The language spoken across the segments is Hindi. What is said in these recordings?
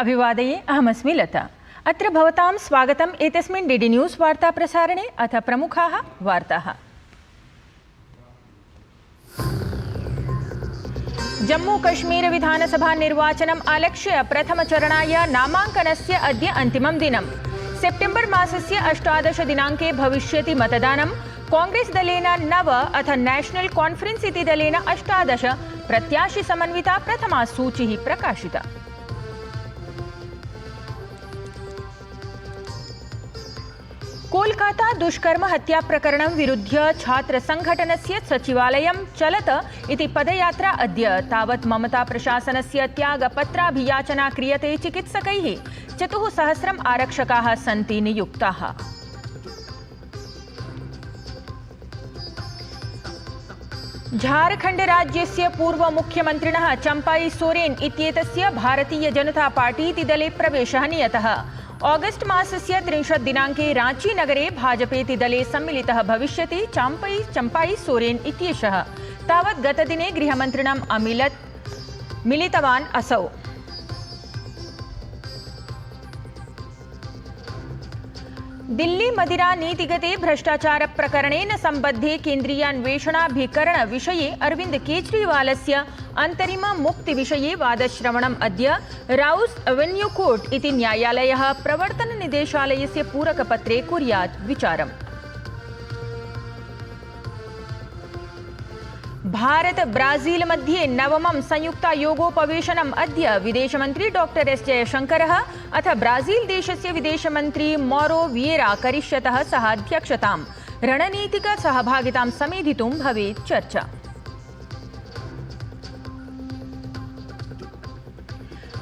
अभिवादये, अहमस्मि लता। अत्र भवतां स्वागतम् एतस्मिन् डीडी न्यूज़ वार्ता प्रसारणे। अथ प्रमुखाः वार्ताः। जम्मू कश्मीर विधानसभा निर्वाचनम् आलक्ष्य प्रथमचरणाय नामाङ्कनस्य अद्य अन्तिमं दिनं। सेप्टेम्बर् मासस्य 18 दिनाङ्के भविष्यति मतदानं। कांग्रेस दलेन 9 अथ नेशनल कॉन्फ्रेंस इति दलेन 18 प्रत्याशी समन्विता प्रथमा सूचिः प्रकाशिता। कोलकाता दुष्कर्म हत्या प्रकरणं विरुध्य छात्र संघटनस्य सचिवालयं चलत इति पदयात्रा अद्य। तावत् ममता प्रशासनस्य त्यागपत्राभियाचना क्रियते। चिकित्सकैः 4000 आरक्षकाः सन्ति नियुक्ताः। झारखंड राज्यस्य पूर्व मुख्यमन्त्रिणः चंपाई सोरेन इत्येतस्य भारतीय जनता पार्टी इति दले प्रवेशः नियतः। ऑगस्ट मासस्य 30 दिनाङ्के रांची नगरे भाजपेति दले सम्मिलितः भविष्यति। चंपाई सोरेन इत्येषः तावत् गतदिने गृहमन्त्रिणम् मिलितवान् असौ। दिल्ली मदिरा नीतिगते भ्रष्टाचार प्रकरणेन सम्बद्धे केन्द्रीयान्वेषणाभिकरण विषये अरविंद केजरीवालस्य अंतरिम मुक्ति विषये वादश्रवणम् अद्य राउस एवेन्यू कोर्ट इति न्यायालयः प्रवर्तन निदेशालयस्य पूरकपत्रे कुर्यात् विचारम्। भारत ब्राजील मध्ये नवमं संयुक्तायोगोपवेशनम् अद्य। विदेशमन्त्री डॉक्टर एस जयशंकरः अथ ब्राजील देशस्य विदेशमन्त्री मौरो वियेरा करिष्यतः सह अध्यक्षताम्। रणनीतिक सहभागितां समेधितुं भवेत् चर्चा।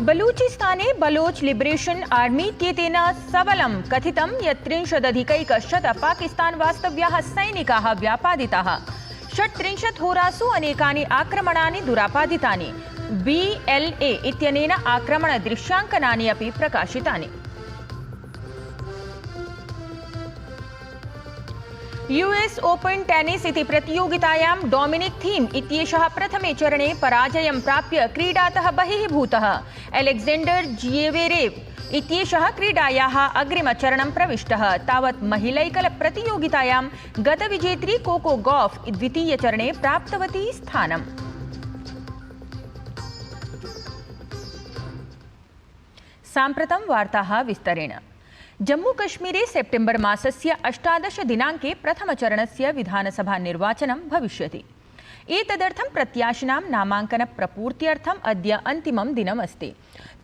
बलूचिस्ताने बलोच लिबरेशन आर्मी इत्येतेन सबलं कथितं यत् 30,100 पाकिस्तान वास्तव्याः सैनिकाः व्यापादिताः। 36 होरासु अनेकानि आक्रमणानि दुरापादितानि। BLA इत्यनेन आक्रमण दृश्यांकनानि अपि प्रकाशितानि। US ओपन टेनिस इति प्रतियोगितायां डोमिनिक थीम इत्येषः प्रथमे चरणे पराजयं प्राप्य क्रीडातः बहिर्भूतः। अलेक्जेंडर जियेवेरेव इत्येषः क्रीडायाः अग्रिमचरणं प्रविष्टः। तावत् महिलैकल प्रतियोगितायां गतविजेत्री कोको गॉफ द्वितीयचरणे प्राप्तवती स्थानम्। साम्प्रतं वार्ताः विस्तरेण। जम्मूकश्मीरे सेप्टेम्बर् मासस्य 18 दिनाङ्के प्रथमचरणस्य विधानसभा निर्वाचनं भविष्यति। एतदर्थं प्रत्याशिनां नामाङ्कन प्रपूर्त्यर्थम् अद्य अन्तिमं दिनमस्ति।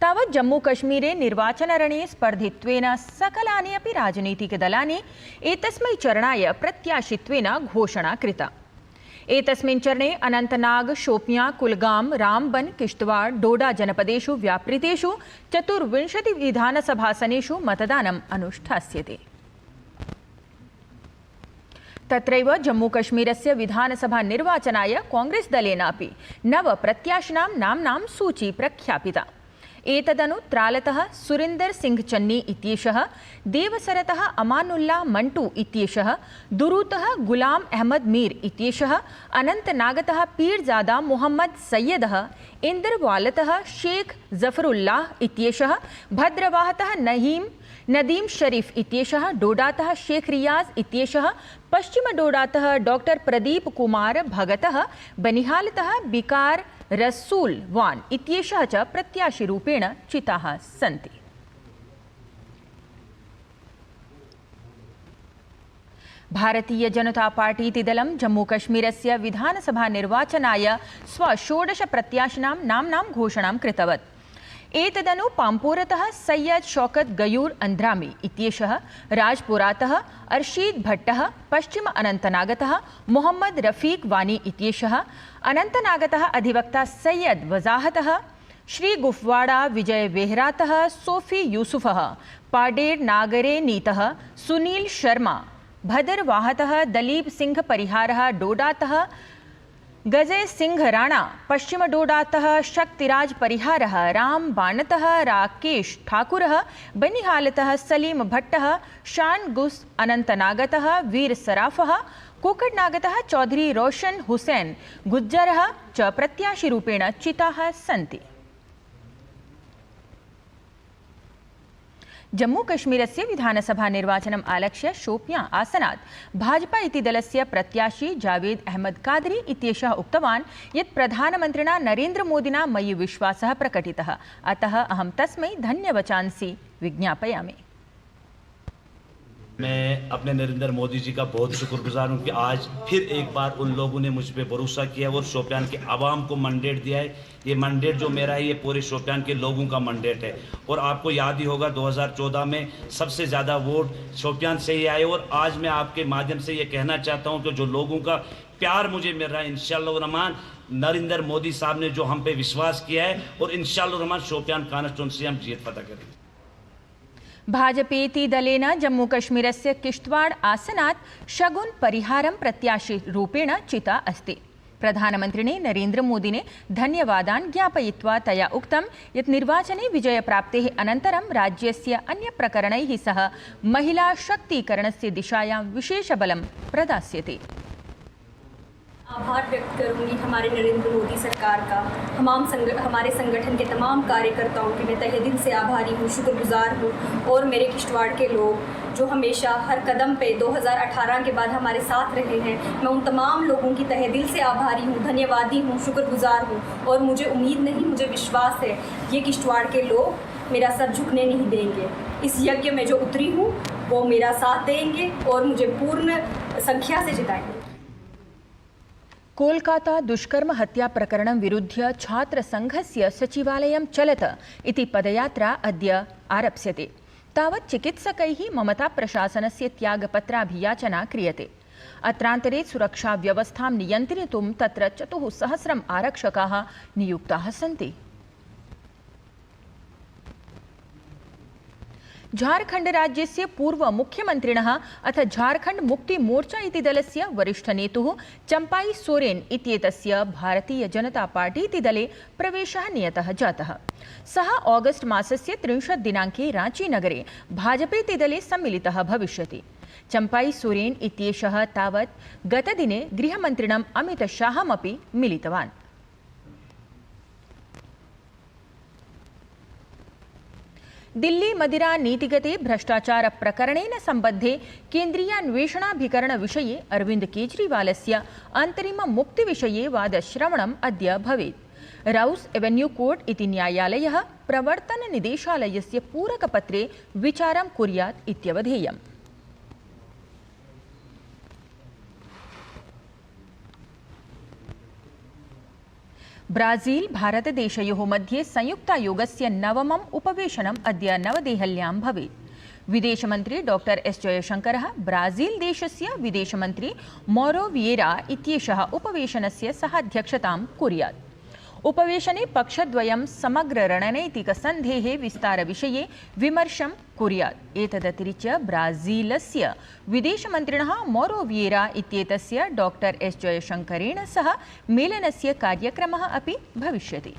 तावत् जम्मूकश्मीरे निर्वाचनरणे स्पर्धित्वेन सकलानि अपि राजनीतिकदलानि एतस्मै चरणाय प्रत्याशित्वेन घोषणा कृता। एतस्मिन् चरणे अनन्तनाग, शोपियां, कुलगाम, रामबन, किश्तवाड़, डोडा जनपदेषु व्यापृतेषु 24 विधानसभासनेषु मतदानम् अनुष्ठास्यते। तत्रैव जम्मूकश्मीरस्य विधानसभा निर्वाचनाय कांग्रेस दलेन अपि 9 प्रत्याशिनां नाम्नां सूची प्रख्यापिता। एतदनु त्रालतः सुरिंदर सिंह चन्नी इत्येषः, देवसरतः अमानुल्लाह मंटू इत्येषः, दुरूतः गुलाम अहमद मीर इत्येषः, अनंतनागतः पीरजादा मोहम्मद सैयदः, इंदरवालतः शेख जफरुल्लाह इत्येषः, भद्रवाहतः नदीम शरीफ इत्येषः, डोडातः शेख रियाज इत्येषः, पश्चिम डोडातः डॉक्टर प्रदीप कुमार भगतः, बनिहालतः बिकार रसूल वान इत्येषः च प्रत्याशिरूपेण चिताः सन्ति। भारतीय जनता पार्टी इति दलं जम्मूकश्मीरस्य विधानसभा निर्वाचनाय 16 प्रत्याशिनां नाम्नां घोषणां कृतवत्। एतदनु पाम्पोरतः सैयद शौकत गयूर अंद्रामी इत्येषः, राजपुरातः अर्शीद भट्टः, पश्चिम अनंतनागतः मोहम्मद रफीक वानी इत्येषः, अनंतनागतः अधिवक्ता सैयद वजाहतः, श्री गुफवाड़ा विजय वेहरातः सोफी यूसुफः, पाडेर नागरे नीतः सुनील शर्मा, भदरवाहतः दलीप सिंह परिहारः, डोडातः गजय सिंह राणा, पश्चिम डोडातः शक्तिराज परिहारः, राम बाणतः राकेश ठाकुरः, बनिहालतः सलीम भट्टः, शान गुस, अनंतनागतः वीर सराफः, कोकड़नागतः चौधरी रोशन हुसैन गुज्जरः च प्रत्याशिरूपेण चिताः सन्ति। जम्मू कश्मीरस्य विधानसभा निर्वाचनम् आलक्ष्य शोपियां आसनात् भाजपा इति दलस्य प्रत्याशी जावेद अहमद कादरी इत्येषः उक्तवान् यत् प्रधानमन्त्रिणा नरेन्द्रमोदिना मयि विश्वासः प्रकटितः, अतः अहं तस्मै धन्यवचांसि विज्ञापयामि। मैं अपने नरेंद्र मोदी जी का बहुत शुक्रगुजार हूँ कि आज फिर एक बार उन लोगों ने मुझ पर भरोसा किया और शोपियान के आवाम को मैंडेट दिया है। ये मैंडेट जो मेरा है ये पूरे शोपियान के लोगों का मैंडेट है। और आपको याद ही होगा 2014 में सबसे ज़्यादा वोट शोपियान से ही आए। और आज मैं आपके माध्यम से ये कहना चाहता हूँ कि जो लोगों का प्यार मुझे मिल रहा है, इंशाअल्लाह रहमान नरेंद्र मोदी साहब ने जो हम पे विश्वास किया है और इंशाअल्लाह रहमान शोपियान कॉन्स्टिट्यूंसी हम जीत पता करेंगे। भाजपेति दलेन जम्मूकश्मीरस्य किश्तवाड़ आसनात् शगुन परिहारं प्रत्याशिरूपेण चिता अस्ति। प्रधानमन्त्रिणे नरेन्द्रमोदिने धन्यवादान् ज्ञापयित्वा तया उक्तं यत् निर्वाचने विजयप्राप्तेः अनन्तरं राज्यस्य अन्यप्रकरणैः सह महिला शक्तीकरणस्य दिशायां विशेषबलं प्रदास्यते। आभार व्यक्त करूंगी हमारे नरेंद्र मोदी सरकार का, हमारे संगठन के तमाम कार्यकर्ताओं की मैं तहे दिल से आभारी हूँ, शुक्रगुजार हूँ। और मेरे किश्तवाड़ के लोग जो हमेशा हर कदम पे 2018 के बाद हमारे साथ रहे हैं, मैं उन तमाम लोगों की तहे दिल से आभारी हूँ, धन्यवादी हूँ, शुक्रगुजार हूँ। और मुझे उम्मीद नहीं, मुझे विश्वास है ये किश्तवाड़ के लोग मेरा सर झुकने नहीं देंगे। इस यज्ञ में जो उतरी हूँ वो मेरा साथ देंगे और मुझे पूर्ण संख्या से जिताएंगे। कोलकाता दुष्कर्म हत्या प्रकरणं विरुध्य छात्रसंघस्य सचिवालयं चलत इति पदयात्रा अद्य आरप्स्यते। तावत् चिकित्सकैः ममता प्रशासनस्य त्यागपत्राभियाचना क्रियते। अत्रान्तरे सुरक्षाव्यवस्थां नियन्त्रितुं तत्र 4,000 आरक्षकाः नियुक्ताः सन्ति। झारखंड राज्यस्य पूर्व मुख्यमन्त्रिणः अथ झारखंड मुक्ति मोर्चा इति दलस्य वरिष्ठनेतुः चम्पाई सोरेन इत्येतस्य भारतीय जनता पार्टी इति दले प्रवेशः नियतः जातः। सः ऑगस्ट मासस्य 30 दिनाङ्के रांचीनगरे भाजपेति दले सम्मिलितः भविष्यति। चम्पाई सोरेन इत्येषः तावत् गतदिने गृहमन्त्रिणम् अमित शाहमपि मिलितवान्। दिल्ली मदिरा नीतिगते भ्रष्टाचार प्रकरणेन सम्बद्धे केन्द्रीयान्वेषणाभिकरण विषये अरविंद केजरीवालस्य अंतरिम मुक्ति विषये वादश्रवणम् अद्य भवेत्। राउस एवेन्यू कोर्ट इति न्यायालयः प्रवर्तन निदेशालयस्य पूरकपत्रे विचारं कुर्यात् इत्यवधेयम्। ब्राजील भारतदेशयोः मध्ये संयुक्तायोगस्य नवमम् उपवेशनम् अद्य नवदेहल्यां भवेत्। विदेशमन्त्री डॉक्टर एस जयशंकरः ब्राजील देशस्य विदेशमन्त्री मौरो विएरा इत्येषः उपवेशनस्य सहाध्यक्षतां कुर्यात्। उपवेशने पक्षद्वयं समग्र रणनैतिकसन्धेः विस्तारविषये विमर्शं कुर्यात्। एतदतिरिच्य ब्राजीलस्य विदेशमन्त्रिणः मौरो विएरा इत्येतस्य डॉक्टर एस जयशंकरेण सह मेलनस्य कार्यक्रमः अपि भविष्यति।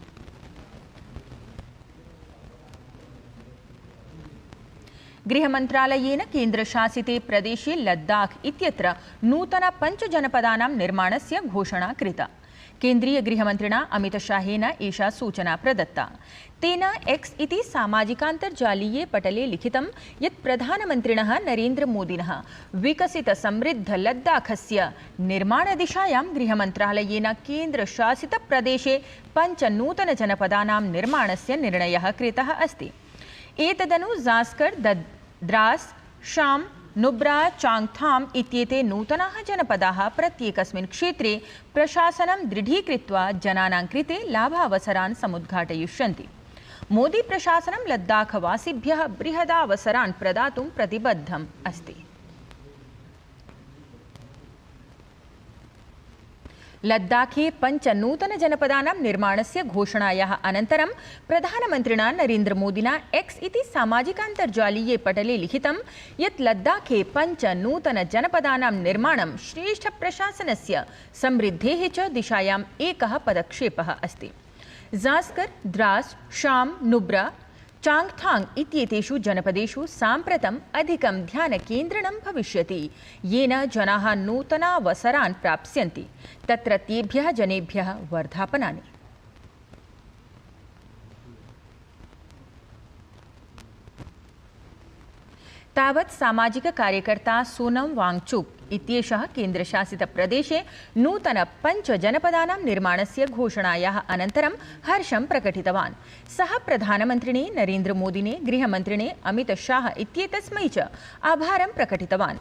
गृहमन्त्रालयेन केन्द्रशासिते प्रदेशे लद्दाख इत्यत्र नूतन 5 जनपदानां निर्माणस्य घोषणा कृता। केन्द्रीय गृहमन्त्रिणा अमितशाहेन एषा सूचना प्रदत्ता। तेन एक्स इति सामाजिकान्तर्जालीये पटले लिखितं यत् प्रधानमन्त्रिणः नरेन्द्रमोदिनः विकसित समृद्ध लद्दाखस्य निर्माणदिशायां गृहमन्त्रालयेन केन्द्रशासितप्रदेशे 5 नूतनजनपदानां निर्माणस्य निर्णयः कृतः अस्ति। एतदनु जास्कर, द्रास, शाम, नुब्रा, चांगथाम इत्येते नूतनाः जनपदाः प्रत्येकस्मिन् क्षेत्रे प्रशासनं दृढीकृत्वा जनानां कृते लाभावसरान् समुद्घाटयिष्यन्ति। मोदी प्रशासनं लद्दाखवासिभ्यः बृहदावसरान् प्रदातुं प्रतिबद्धम् अस्ति। लद्दाखे 5 नूतनजनपदानां निर्माणस्य घोषणायाः अनन्तरं प्रधानमन्त्रिणा नरेन्द्रमोदिना एक्स इति सामाजिकान्तर्जालीये पटले लिखितं यत् लद्दाखे 5 नूतनजनपदानां निर्माणं श्रेष्ठप्रशासनस्य समृद्धेः च दिशायाम् एकः पदक्षेपः अस्ति। जास्कर, द्रास, शाम, नुब्रा, चांगथांग इत्येतेषु जनपदेषु साम्प्रतम् अधिकं ध्यानकेन्द्रणं भविष्यति, येन जनाः नूतनावसरान् प्राप्स्यन्ति। तत्रत्येभ्यः जनेभ्यः वर्धापनानि। तावत् सामाजिक कार्यकर्ता सोनम वांगचुक इत्येषः केन्द्रशासितप्रदेशे नूतन 5 जनपदानां निर्माणस्य घोषणायाः अनन्तरं हर्षं प्रकटितवान्। सः प्रधानमन्त्रिणे नरेन्द्रमोदिने गृहमन्त्रिणे अमितशाह इत्येतस्मै च आभारं प्रकटितवान्।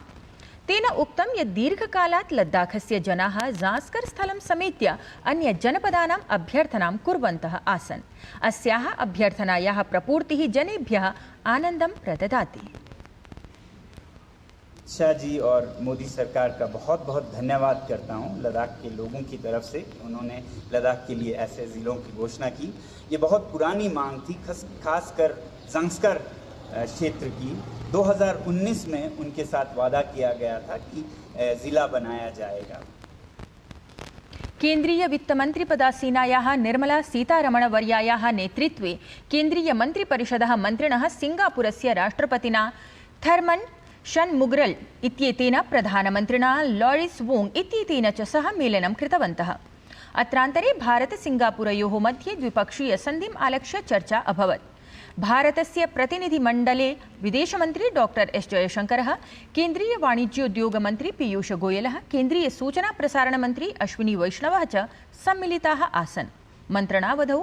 तेन उक्तं यत् दीर्घकालात् लद्दाखस्य जनाः ज़ास्कर् स्थलं समेत्य अन्यजनपदानाम् अभ्यर्थनां कुर्वन्तः आसन्। अस्याः अभ्यर्थनायाः प्रपूर्तिः जनेभ्यः आनन्दं प्रददाति। शाह जी और मोदी सरकार का बहुत बहुत धन्यवाद करता हूं लद्दाख के लोगों की तरफ से। उन्होंने लद्दाख के लिए ऐसे ज़िलों की घोषणा की। ये बहुत पुरानी मांग थी, खासकर ज़ास्कर क्षेत्र की। 2019 में उनके साथ वादा किया गया था कि ज़िला बनाया जाएगा। केन्द्रीय वित्तमन्त्रिपदासीनायाः निर्मला सीतारमणवर्यायाः नेतृत्वे केन्द्रीयमन्त्रिपरिषदः मन्त्रिणः सिङ्गापुरस्य राष्ट्रपतिना थर्मन् षण्मुगरल् इत्येतेन प्रधानमन्त्रिणा लॉरिस वोंग इत्येतेन च सह मेलनं कृतवन्तः। अत्रान्तरे भारत-सिङ्गापुरयोः मध्ये द्विपक्षीयसन्धिम् आलक्ष्य चर्चा अभवत्। भारतस्य प्रतिनिधिमण्डले विदेशमन्त्री डॉक्टर एस जयशंकरः, केन्द्रीय वाणिज्योद्योगमन्त्री पीयूष गोयलः, केन्द्रीय सूचना-प्रसारणमन्त्री अश्विनी वैष्णवः च सम्मिलिताः आसन्। मन्त्रणावधौ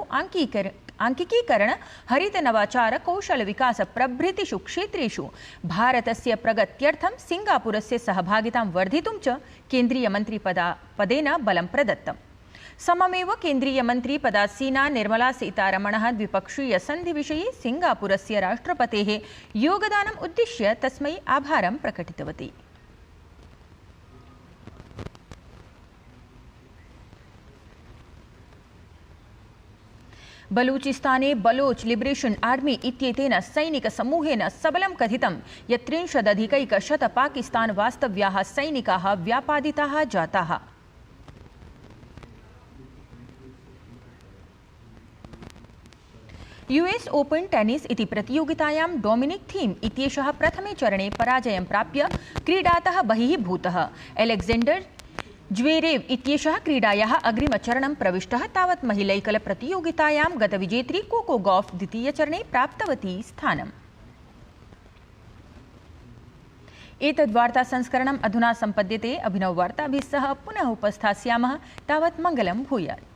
आङ्किकीकरण, हरित नवाचार, कौशल विकास प्रभृतिषु क्षेत्रेषु भारतस्य प्रगत्यर्थं सिङ्गापुरस्य सहभागितां वर्धितुं च केन्द्रीयमन्त्रिपदेन बलं प्रदत्तम्। सममेव केन्द्रीयमन्त्रिपदासीना निर्मला सीतारमणः द्विपक्षीयसन्धिविषये सिङ्गापुरस्य राष्ट्रपतेः योगदानम् उद्दिश्य तस्मै आभारं प्रकटितवती। बलूचिस्ताने बलोच लिबरेशन आर्मी इत्येतेन सैनिकसमूहेन सबलं कथितं यत् 30,000 पाकिस्तान वास्तव्याः सैनिकाः व्यापादिताः जाताः। यूएस ओपन टेनिस इति प्रतियोगितायां डोमिनिक थीम इत्येषः प्रथमे चरणे पराजयं प्राप्य क्रीडातः बहिः भूतः। एलेक्जेण्डर ज्वेरेव इत्येषः क्रीडायाः अग्रिमचरणं प्रविष्टः। तावत् महिलैकलप्रतियोगितायां गतविजेत्री कोको गॉफ द्वितीयचरणे प्राप्तवती स्थानम्। एतद्वार्तासंस्करणम् अधुना सम्पद्यते। अभिनववार्ताभिः सह पुनः उपस्थास्यामः। तावत् मङ्गलं भूयात्।